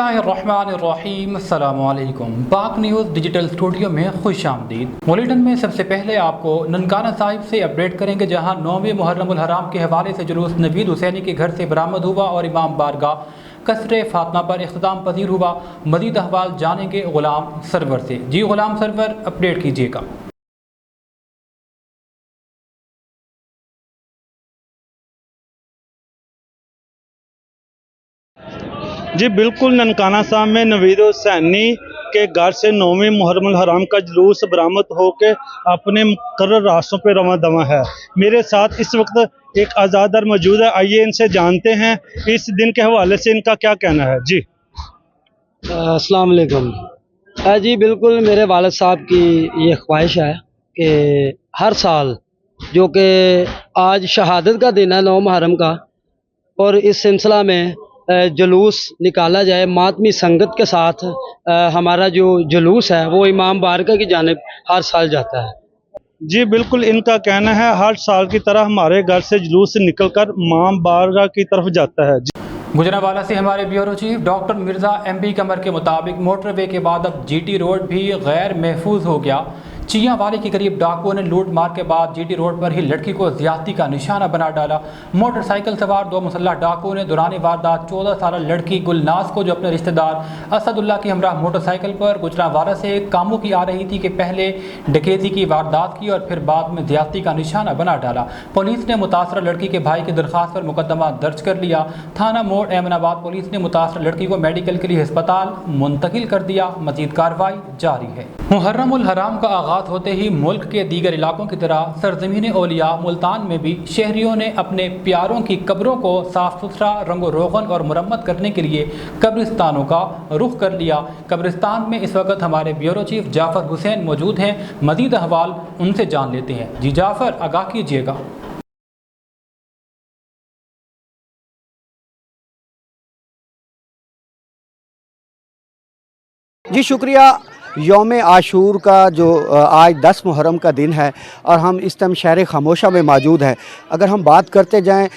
बिस्मिल्लाहिर्रहमानिर्रहीम अस्सलामु अलैकुम। पाक न्यूज़ डिजिटल स्टूडियो में खुश आमदीद। बुलेटिन में सबसे पहले आपको ननकाना साहिब से अपडेट करेंगे, जहां 9वें मुहर्रमुल हराम के हवाले से जुलूस नवीद हुसैनी के घर से बरामद हुआ और इमाम बारगाह कसरे फातिमा पर इख्तिताम पजीर हुआ। मजीद अहवाल जानेंगे गुलाम सरवर से। जी गुलाम सरवर, अपडेट कीजिएगा। जी बिल्कुल, ननकाना साहब में नवीद हुसैनी के घर से 9वें मुहर्रमुल हराम का जुलूस बरामद होकर अपने मुकर्रर रास्तों पर रवां दवा है। मेरे साथ इस वक्त एक आज़ादर मौजूद है, आइए इनसे जानते हैं इस दिन के हवाले से इनका क्या कहना है। जी अस्सलाम वालेकुम। जी बिल्कुल, मेरे वालिद साहब की ये ख्वाहिश है कि हर साल, जो कि आज शहादत का दिन है 9 मुहर्रम का, और इस सिलसिला में जुलूस निकाला जाए मातमी संगत के साथ। हमारा जो जुलूस है वो इमाम बारगाह की जानिब हर साल जाता है। जी बिल्कुल, इनका कहना है हर साल की तरह हमारे घर से जुलूस निकलकर इमाम बारगाह की तरफ जाता है। गुजरांवाला से हमारे bureau chief doctor Mirza MP Qamar के मुताबिक मोटरवे के बाद अब जीटी रोड भी गैर महफूज हो गया। चियावाली के करीब डाकुओं ने लूट मार के बाद जीटी रोड पर ही लड़की को ज्यादती का निशाना बना डाला। मोटरसाइकिल सवार 2 मुसल्लह डाकुओं ने दौरान वारदात 14 साल लड़की गुलनाज को, जो अपने रिश्तेदार असदुल्ला की हमरा मोटरसाइकिल पर गुजरांवाला से कामों की आ रही थी, कि पहले डकैती की वारदात की और फिर बाद में ज्यादती का निशाना बना डाला। पुलिस ने मुतासरा लड़की के भाई की दरख्वास्त पर मुकदमा दर्ज कर लिया। थाना मोड़ एमनाबाद पुलिस ने मुतासरा लड़की को मेडिकल के लिए अस्पताल मुंतकिल कर दिया। मजीद कार्रवाई जारी है। मुहर्रमुल हराम का आगाज होते ही मुल्क के दीगर इलाकों की तरह सरजमीन औलिया मुल्तान में भी शहरियों ने अपने प्यारों की कब्रों को साफ सुथरा, रंगो रोगन और मुरम्मत करने के लिए कब्रिस्तानों का रुख कर लिया। कब्रिस्तान में इस वक्त हमारे ब्यूरो चीफ जाफर हुसैन मौजूद हैं। मजीद अहवाल उनसे जान लेते हैं। जी जाफर, आगाह कीजिएगा। जी शुक्रिया। यौम आशूर का जो आज 10 मुहर्रम का दिन है और हम इस टाइम शहर खामोशा में मौजूद हैं। अगर हम बात करते जाएं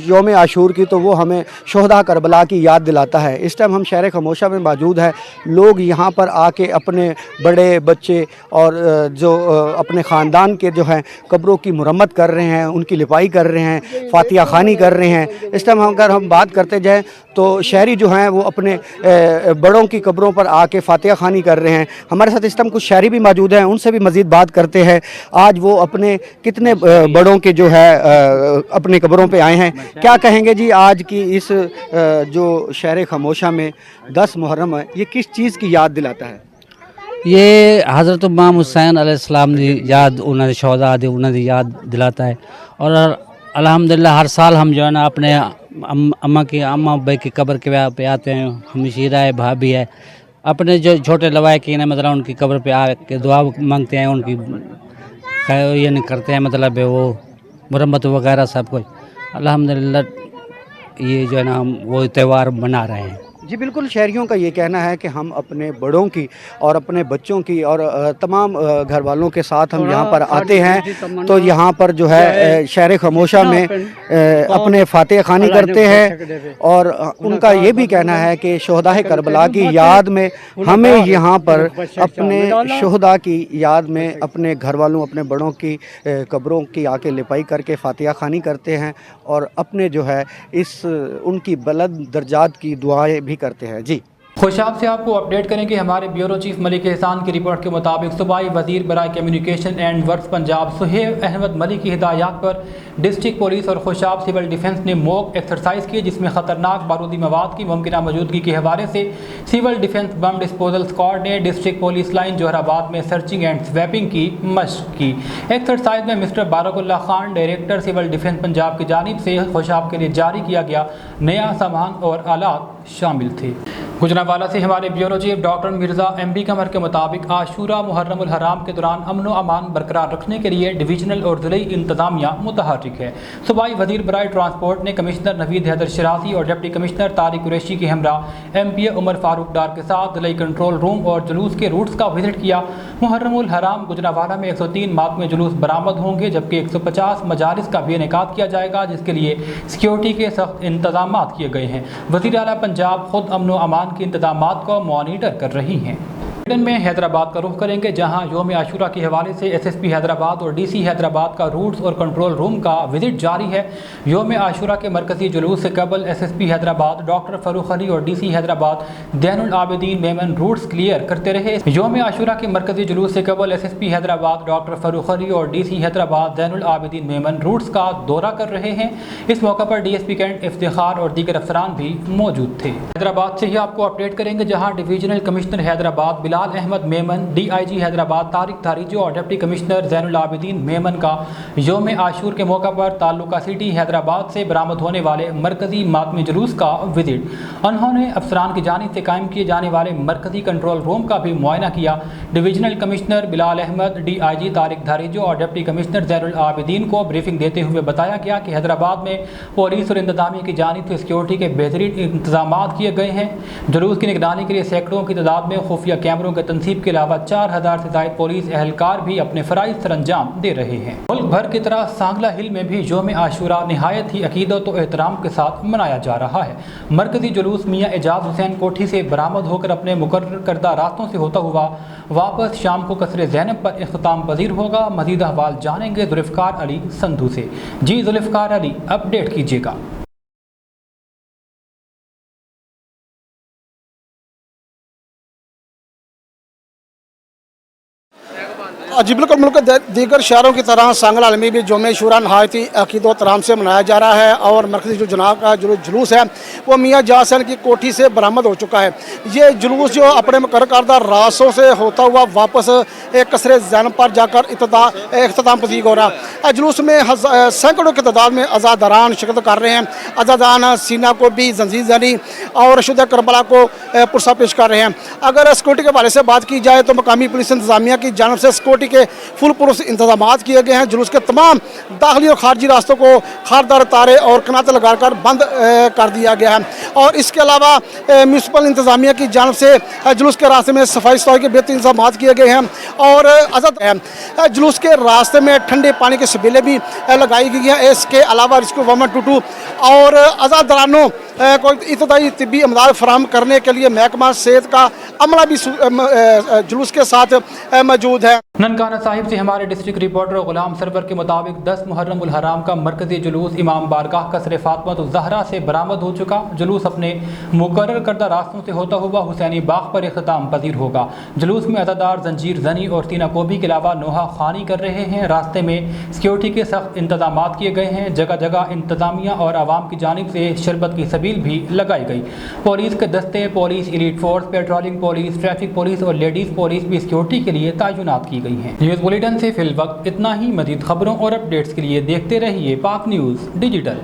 यौम आशूर की, तो वो हमें शोहदा करबला की याद दिलाता है। इस टाइम हम शहर खामोशा में मौजूद हैं। लोग यहाँ पर आके अपने बड़े बच्चे और जो अपने ख़ानदान के जो हैं कब्रों की मुरम्मत कर रहे हैं, उनकी लिपाई कर रहे हैं, फातिहा खानी कर रहे हैं। इस टाइम अगर हम बात करते जाएँ तो शहरी जो हैं वो अपने बड़ों की कब्रों पर आके फातिहा खानी कर रहे हैं। हमारे साथ इस टाइम कुछ शहरी भी मौजूद हैं, उनसे भी मज़ीद बात करते हैं। आज वो अपने कितने बड़ों के जो है अपने कब्रों पे आए हैं, क्या कहेंगे जी आज की इस जो शहर खामोशा में 10 मुहर्रम है, ये किस चीज़ की याद दिलाता है? ये हज़रत इमाम हुसैन अलैहिस्सलाम की याद, उन्होंने शोहदा दी, उन्होंने याद दिलाता है। और अल्हम्दुलिल्लाह हर साल हम जो है ना अपने अम्मा भाई की कब्र के पे आते हैं। हमशीरा है, भाभी है, अपने जो छोटे लवाकिन है, मतलब उनकी कब्र पे आके दुआ मांगते हैं, उनकी ये नहीं करते हैं, मतलब वो मुरम्मत वगैरह सब कुछ। अल्हम्दुलिल्लाह ये जो है ना हम वो त्यौहार मना रहे हैं। जी बिल्कुल, शहरियों का ये कहना है कि हम अपने बड़ों की और अपने बच्चों की और तमाम घर वालों के साथ हम यहाँ पर आते हैं, तो यहाँ पर जो है शहर खामोशा में अपने फातिहा खानी करते हैं। और उनका ये भी कहना है कि शोहदा करबला की याद में हमें यहाँ पर अपने शोहदा की याद में अपने घर वालों, अपने बड़ों की कब्रों की आके लिपाई करके फातिहा खानी करते हैं और अपने जो है इस उनकी बुलंद दर्जात की दुआएं भी करते हैं। जी खुशाब से आपको अपडेट करेंगे। हमारे ब्यूरो चीफ मलिक एहसान की रिपोर्ट के मुताबिक सूबाई वजीर बराए communication and works Punjab Suhaib Ahmed Malik की हिदायत पर डिस्ट्रिक्ट पुलिस और खुशाब सिविल डिफेंस ने मॉक एक्सरसाइज की, जिसमें ख़तरनाक बारूदी मवाद की मुमकिन मौजूदगी के हवाले से civil defence bomb disposal squad ने डिस्ट्रिक्ट पुलिस लाइन जोहराबाद में सर्चिंग एंड स्वैपिंग की मशक की। एक्सरसाइज में mister Barkulla Khan, director civil defence Punjab की जानिब से खुशाब के लिए जारी किया गया नया सामान और आलात शामिल थे। गुजरांवाला से हमारे bureau chief doctor Mirza MP Qamar के मुताबिक आशूरा मुहर्रमुल हराम के दौरान अमन व अमान बरकरार रखने के लिए डिवीजनल और ज़िली इंतजामिया मुतहर्रिक है। सूबाई वजीर बराए ट्रांसपोर्ट ने कमिश्नर नवीद हैदर शरासी और डिप्टी कमिश्नर तारिक कुरैशी के हमरा MPA उमर फारूक डार के साथ ज़िली कंट्रोल रूम और जुलूस के रूट्स का विजिट किया। मुहर्रम उल हराम गुजरावाला में 103 मातमी जुलूस बरामद होंगे, जबकि 150 मजालिस का भी इनेकाद किया जाएगा, जिसके लिए सिक्योरिटी के सख्त इंतजाम किए गए हैं। वज़ीर आला पंजाब खुद अमन व अमान के इंतजामात को मॉनिटर कर रही हैं। ब्रिटेन में हैदराबाद का रुख करेंगे, जहां योम आशूरा के हवाले से एसएसपी हैदराबाद और डीसी हैदराबाद का रूट्स और कंट्रोल रूम का विजिट जारी है। योम आशूरा के मरकजी जुलूस से कबल एसएसपी हैदराबाद डॉक्टर फरूख अली और DC Hyderabad Zainul Abidin Memon routes clear करते रहे। योम आशूरा के मरकजी जुलूस से कबल एसएसपी हैदराबाद डॉक्टर फरूख अली और डीसी हैदराबाद ज़ैनुल आबिदीन मेमन रूट्स का दौरा कर रहे हैं। इस मौके पर डीएसपी कैंट इफ्तिखार और दीगर अफसरान भी मौजूद थे। हैदराबाद से ही आपको अपडेट करेंगे, जहाँ divisional commissioner Hyderabad Bilal Ahmed Memon, DIG Hyderabad Tariq Dharejo और डिप्टी कमिश्नर ज़ैनुल आबिदीन मेमन का योम आशूर के मौका पर ताल्लुका सिटी हैदराबाद से बरामद होने वाले मरकजी मातमी जुलूस का विजिट। उन्होंने अफसरान की जानिब से कायम किए जाने वाले मरकजी कंट्रोल रूम का भी मुआयना किया। Divisional commissioner Bilal Ahmed, DIG Tariq Dharejo और डिप्टी कमिश्नर ज़ैनुल आबिदीन को ब्रीफिंग देते हुए बताया गया कि हैदराबाद में पुलिस और इंतजामिया की जानिब से सिक्योरिटी के बेहतरीन इंतजाम किए गए हैं। जुलूस की निगरानी के लिए सैकड़ों की तादाद में खुफिया कैमरों के तनसीब के अलावा 4000 से ज़ायद पुलिस एहलकार भी अपने फ़राइज़ सरअंजाम दे रहे हैं। मुल्क भर की तरह सांगला हिल में भी योम आशूरा निहायत ही अकीदत और एहतराम के साथ मनाया जा रहा है। मरकजी जुलूस मियाँ एजाज हुसैन कोठी से बरामद होकर अपने मुकर्रर करदा रास्तों से होता हुआ वापस शाम को कसरे ज़ैनब पर इख्तिताम पजीर होगा। मज़ीद अहवाल जानेंगे जुल्फ़िकार अली संधू से। जी जुल्फ़िकार अली, अपडेट कीजिएगा। जी बिल्कुल, मुल्क के दीगर शहरों की तरह सांगला में भी योम आशूरा नहायत ही अकीदत तराम से मनाया जा रहा है और मरकज़ी जो जनाब का जो जुलूस है वो मियाँ एजाज हुसैन की कोठी से बरामद हो चुका है। ये जुलूस जो अपने मुकर्रर करदा रास्तों से होता हुआ वापस एक कसरे ज़ैनब पर जाकर इख्तिताम पजीर हो रहा है। जुलूस में सैकड़ों की तादाद में अज़ादारान शिरकत कर रहे हैं। अज़ादारान सीना को भी जंजीर ज़नी और शुदा करबला को पुरसा पेश कर रहे हैं। अगर सिक्योरिटी के हवाले से बात की जाए तो मकामी पुलिस इंतजामिया की जानब से सिक्योरिटी के फुल पुरुष इंतजाम किए गए हैं। जुलूस के तमाम दाखिली और खारजी रास्तों को खारदार तारे और कनाते लगाकर बंद कर दिया गया है। और इसके अलावा म्यूनसिपल इंतजामिया की जानब से जुलूस के रास्ते में सफाई सुथराई के बेहतरीन इंतजाम किए गए हैं। और जुलूस के रास्ते में ठंडे पानी के सबीलें भी लगाई गई हैं। इसके अलावा रेस्क्यू 112 और अज़ादारानों को इब्तदाई तिब्बी इमदाद फराहम करने के लिए महकमा सेहत का अमला भी जुलूस के साथ मौजूद है। ननकाना साहिब से हमारे डिस्ट्रिक्ट रिपोर्टर गुलाम सरवर के मुताबिक 10 मुहर्रम उल हराम का मरकजी जुलूस इमाम बारगाह कसरे फातिमा ज़हरा से बरामद हो चुका। जुलूस अपने मुकर्रर करदा रास्तों से होता हुआ हुसैनी बाग पर इख्तिताम पजीर होगा। जुलूस में अज़ादार जंजीर ज़नी और सीना कोबी के अलावा नोहा खानी कर रहे हैं। रास्ते में सिक्योरिटी के सख्त इंतजाम किए गए हैं। जगह जगह इंतजामिया और आवाम की जानिब से शरबत की सबील भी लगाई गई। पुलिस के दस्ते, police elite force, patrolling police, traffic police और लेडीज़ पुलिस भी सिक्योरिटी के लिए तैनात की गई हैं। न्यूज़ बुलेटिन से फिल वक्त इतना ही। मज़ीद खबरों और अपडेट्स के लिए देखते रहिए पाक न्यूज़ डिजिटल।